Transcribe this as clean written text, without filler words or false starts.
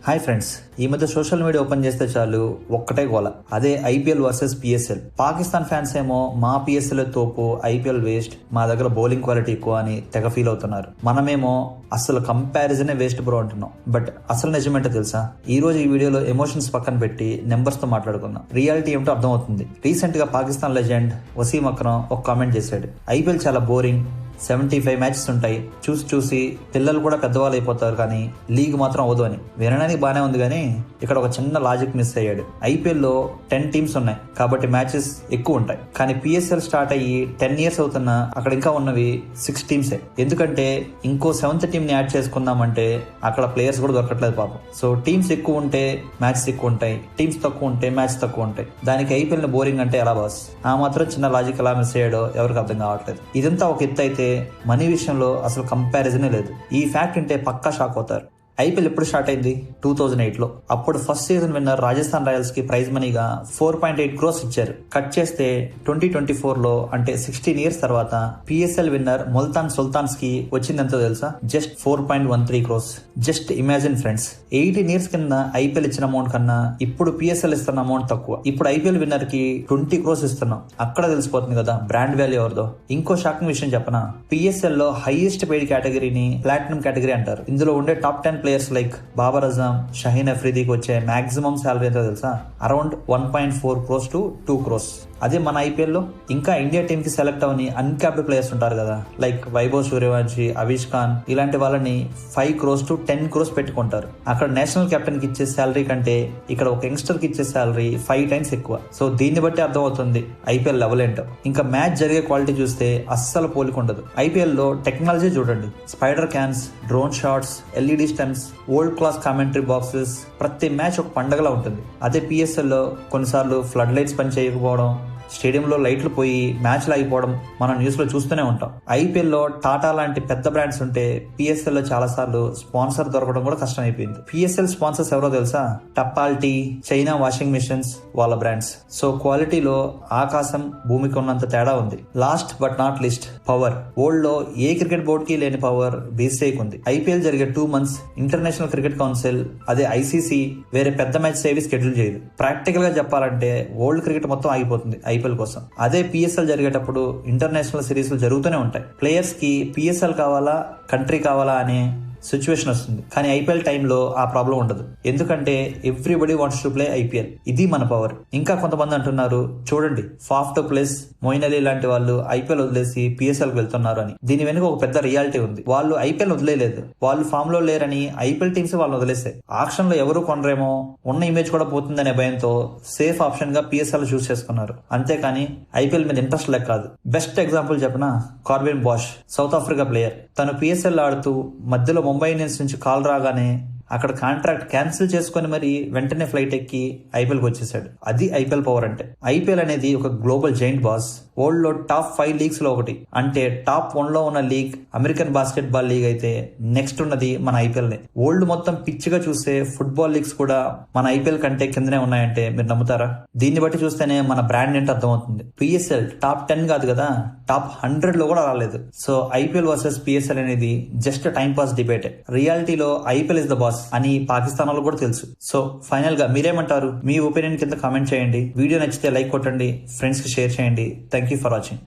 Hi friends, ఈ మధ్య social media open చేస్తే చాలు ఒక్కటే గోల, అదే ఐపీఎల్ వర్సెస్ పిఎస్ఎల్. పాకిస్తాన్ ఫ్యాన్స్ ఏమో మా పిఎస్ఎల్ తోపు, ఐపీఎల్ వేస్ట్, మా దగ్గర బౌలింగ్ క్వాలిటీ ఎక్కువ అని తెగ ఫీల్ అవుతున్నారు. మనమేమో అసలు కంపారిజనే వేస్ట్ బ్రో అంటున్నాం. బట్ అసలు నిజమేంటో తెలుసా? ఈ రోజు ఈ వీడియోలో ఎమోషన్స్ పక్కన పెట్టి నెంబర్స్ తో మాట్లాడుకుందాం. రియాలిటీ ఏమిటో అర్థం అవుతుంది. రీసెంట్ గా పాకిస్తాన్ లెజెండ్ వసీం అక్రమ్ ఒక కామెంట్ చేశాడు, ఐపీఎల్ చాలా బోరింగ్, 75 మ్యాచెస్ ఉంటాయి, చూసి పిల్లలు కూడా పెద్దవాళ్ళు అయిపోతారు, కానీ లీగ్ మాత్రం అవదు అని. వినడానికి బానే ఉంది, కానీ ఇక్కడ ఒక చిన్న లాజిక్ మిస్ అయ్యాడు. ఐపీఎల్ లో 10 టీమ్స్ ఉన్నాయి కాబట్టి మ్యాచెస్ ఎక్కువ ఉంటాయి, కానీ పిఎస్ఎల్ స్టార్ట్ అయ్యి 10 ఇయర్స్ అవుతున్నా అక్కడ ఇంకా ఉన్నవి 6 టీమ్సే. ఎందుకంటే ఇంకో 7th టీమ్ ని యాడ్ చేసుకుందామంటే అక్కడ ప్లేయర్స్ కూడా దొరకట్లేదు పాపం. సో టీమ్స్ ఎక్కువ ఉంటే మ్యాచెస్ ఎక్కువ ఉంటాయి, టీమ్స్ తక్కువ ఉంటే మ్యాచ్ తక్కువ ఉంటాయి. దానికి ఐపీఎల్ ని బోరింగ్ అంటే ఎలా బాస్? ఆ మాత్రం చిన్న లాజిక్ ఎలా మిస్ అయ్యాడో ఎవరికి అర్థం కావట్లేదు. ఇదంతా ఒక ఎత్తు అయితే మనీ విషయంలో అసలు కంపారిజనే లేదు. ఈ ఫ్యాక్ట్ అంటే పక్కా షాక్ అవుతారు. ఐపీఎల్ ఎప్పుడు స్టార్ట్ అయింది? 2008 లో. అప్పుడు first season winner Rajasthan Royals కి ప్రైజ్ మనీగా 4.8 crores ఇచ్చారు. కట్ చేస్తే 2024 లో, అంటే 16 ఇయర్స్ తర్వాత పిఎస్ఎల్ విన్నర్ ముల్తాన్ సుల్తాన్స్ కి వచ్చిందంతో తెలుసా? Just 4.13 crores. Just imagine friends, 18 years కింద ఐపీఎల్ ఇచ్చిన అమౌంట్ కన్నా ఇప్పుడు పిఎస్ఎల్ ఇస్తున్న అమౌంట్ తక్కువ. ఇప్పుడు ఐపీఎల్ విన్నర్ కి 20 crores ఇస్తున్నాం. అక్కడ తెలిసిపోతుంది కదా బ్రాండ్ వాల్యూ ఎవరిదో. ఇంకో షాకింగ్ విషయం చెప్పనా? పిఎస్ఎల్ లో హైయెస్ట్ పెయిడ్ కేటగిరీని ప్లాటినం కేటగిరీ అంటారు. ఇందులో ఉండే top 10 players like Babar Azam, Shaheen అఫ్రీదీకి వచ్చే మాక్సిమం శాలరీ ఎంతో తెలుసా? Around 1.4 crores to 2 crores. అదే మన ఐపీఎల్ లో ఇంకా ఇండియా టీమ్ కి సెలెక్ట్ అవని అన్క్యాప్డ్ ప్లేయర్స్ ఉంటారు కదా, లైక్ వైభవ్ సూర్యవంశీ, అవిష్ ఖాన్, ఇలాంటి వాళ్ళని 5 crores to 10 crores పెట్టుకుంటారు. అక్కడ నేషనల్ కెప్టెన్ కి ఇచ్చే శాలరీ కంటే ఇక్కడ ఒక యంగ్స్టర్ కి ఇచ్చే శాలరీ 5 times ఎక్కువ. సో దీన్ని బట్టి అర్థం అవుతుంది ఐపీఎల్ లెవెల్ ఏంటో. ఇంకా మ్యాచ్ జరిగే క్వాలిటీ చూస్తే అస్సలు పోలికుండదు. ఐపీఎల్ లో టెక్నాలజీ చూడండి, spider cans, drone shots, LED stems, world class commentary boxes, ప్రతి మ్యాచ్ ఒక పండగలా ఉంటుంది. అదే పిఎస్ఎల్ లో కొన్నిసార్లు ఫ్లడ్ లైట్స్ పని చేయకపోవడం, స్టేడియంలో లైట్లు పోయి మ్యాచ్లు ఆగిపోవడం మనం న్యూస్ లో చూస్తూనే ఉంటాం. ఐపీఎల్ లో టాటా లాంటి పెద్ద బ్రాండ్స్ ఉంటే పిఎస్ఎల్ లో చాలా సార్లు స్పాన్సర్ దొరకడం కూడా కష్టం అయిపోయింది. పిఎస్ఎల్ స్పాన్సర్స్ ఎవరో తెలుసా? టపాల్ టీ, చైనా వాషింగ్ మిషన్స్, వాళ్ళ బ్రాండ్స్. సో క్వాలిటీలో ఆకాశం భూమికి ఉన్నంత తేడా ఉంది. Last but not least, power. World లో ఏ క్రికెట్ బోర్డ్ కి లేని పవర్ బీసీఐకి ఉంది. ఐపీఎల్ జరిగే 2 months ఇంటర్నేషనల్ క్రికెట్ కౌన్సిల్, అదే ఐసీసీ, వేరే పెద్ద మ్యాచ్ ఏవి షెడ్యూల్ చేయదు. ప్రాక్టికల్ గా చెప్పాలంటే వరల్డ్ క్రికెట్ మొత్తం ఆగిపోతుంది ఐపీఎల్ కోసం. అదే పిఎస్ఎల్ జరిగేటప్పుడు ఇంటర్నేషనల్ సిరీస్లు జరుగుతూనే ఉంటాయి. ప్లేయర్స్ కి పిఎస్ఎల్ కావాలా, కంట్రీ కావాలా అనే సిచ్యువేషన్ వస్తుంది. కానీ ఐపీఎల్ టైంలో ఆ ప్రాబ్లం ఉండదు, ఎందుకంటే everybody wants to play IPL. ఇది మన పవర్. ఇంకా కొంతమంది అంటున్నారు, చూడండి Faf du Plessis, Moeen Ali లాంటి వాళ్ళు ఐపీఎల్ వదిలేసి పిఎస్ఎల్ కి వెళ్తున్నారు అని. దీని వెనుక ఒక పెద్ద రియాలిటీ ఉంది. వాళ్ళు ఐపీఎల్ వదిలేదు, వాళ్ళు ఫామ్ లో లేరని ఐపీఎల్ టీమ్స్ వాళ్ళని వదిలేసాయి. ఆక్షన్ లో ఎవరు కొనరేమో, ఉన్న ఇమేజ్ కూడా పోతుందనే భయంతో సేఫ్ ఆప్షన్ గా పిఎస్ఎల్ చూస్ చేసుకున్నారు. అంతేకాని ఐపీఎల్ మీద ఇంట్రెస్ట్ లేక కాదు. బెస్ట్ ఎగ్జాంపుల్ చెప్పిన Corbin Bosch, South Africa player. తను పిఎస్ఎల్ ఆడుతూ మధ్యలో ముంబై ఇండియన్స్ నుంచి కాల్ రాగానే అక్కడ కాంట్రాక్ట్ క్యాన్సిల్ చేసుకుని మరి వెంటనే ఫ్లైట్ ఎక్కి ఐపీఎల్ కి వచ్చేసాడు. అది ఐపీఎల్ పవర్ అంటే. ఐపీఎల్ అనేది ఒక గ్లోబల్ జైంట్ బాస్. వరల్డ్ లో టాప్ 5 లీగ్స్ లో ఒకటి. అంటే టాప్ 1 లో ఉన్న league American basket ball league అయితే నెక్స్ట్ ఉన్నది మన ఐపీఎల్ నే. వరల్డ్ మొత్తం పిచ్చిగా చూస్తే ఫుట్బాల్ లీగ్స్ కూడా మన ఐపీఎల్ కంటే కిందనే ఉన్నాయంటే మీరు నమ్ముతారా? దీన్ని బట్టి చూస్తేనే మన బ్రాండ్ ఏంటో అర్థమవుతుంది. పిఎస్ఎల్ టాప్ 10 కాదు కదా, టాప్ 100 లో కూడా రాలేదు. సో ఐపీఎల్ వర్సెస్ పిఎస్ఎల్ అనేది జస్ట్ టైం పాస్ డిబేట్. రియాలిటీలో ఐపీఎల్ ఇస్ ద బాస్ అని పాకిస్తాన్ వాళ్ళు కూడా తెలుసు. సో ఫైనల్ గా మీరేమంటారు? మీ ఒపీనియన్ కింద కామెంట్ చేయండి. వీడియో నచ్చితే లైక్ కొట్టండి, ఫ్రెండ్స్ కి షేర్ చేయండి. Thank you for watching.